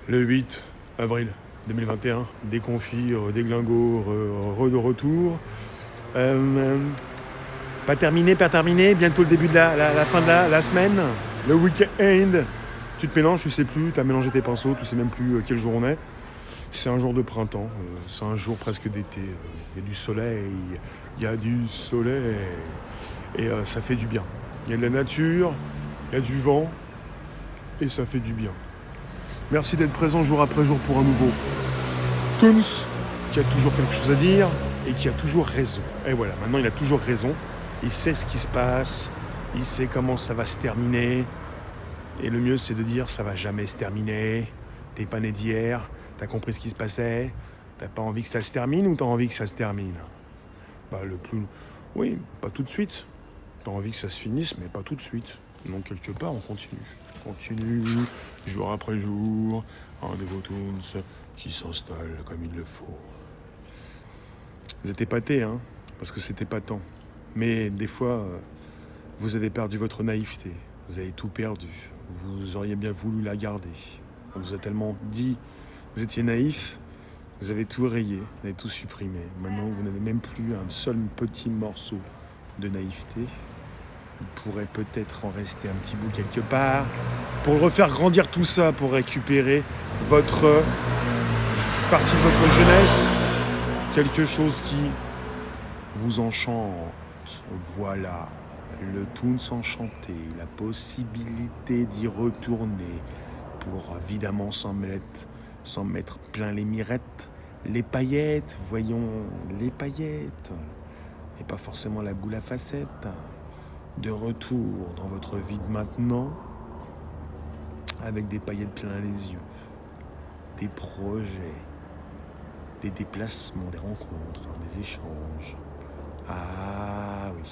Le 8 avril 2021, des confis, des glingos, de retour. Pas terminé, bientôt le début de la fin de la semaine, le week-end. Tu te mélanges, tu sais plus, tu as mélangé tes pinceaux, tu sais même plus quel jour on est. C'est un jour de printemps, c'est un jour presque d'été. Il y a du soleil, et ça fait du bien. Il y a de la nature, il y a du vent, et ça fait du bien. Merci d'être présent jour après jour pour un nouveau Toons, qui a toujours quelque chose à dire et qui a toujours raison. Et voilà, maintenant il a toujours raison. Il sait ce qui se passe, il sait comment ça va se terminer. Et le mieux, c'est de dire ça va jamais se terminer. T'es pas né d'hier, t'as compris ce qui se passait. T'as pas envie que ça se termine ou t'as envie que ça se termine? Oui, pas tout de suite. T'as envie que ça se finisse, mais pas tout de suite. Donc quelque part, on continue. On continue, jour après jour, un nouveau Toons qui s'installe comme il le faut. Vous êtes épatés, hein, parce que c'était pas tant. Mais des fois, vous avez perdu votre naïveté. Vous avez tout perdu. Vous auriez bien voulu la garder. On vous a tellement dit, vous étiez naïf, vous avez tout rayé, vous avez tout supprimé. Maintenant, vous n'avez même plus un seul petit morceau de naïveté. Il pourrait peut-être en rester un petit bout quelque part pour refaire grandir tout ça, pour récupérer votre partie de votre jeunesse, quelque chose qui vous enchante. Voilà, le Toons enchanté, la possibilité d'y retourner pour évidemment s'en mettre plein les mirettes, les paillettes, voyons les paillettes, et pas forcément la boule à facettes. De retour dans votre vie de maintenant, avec des paillettes plein les yeux, des projets, des déplacements, des rencontres, des échanges. Ah oui.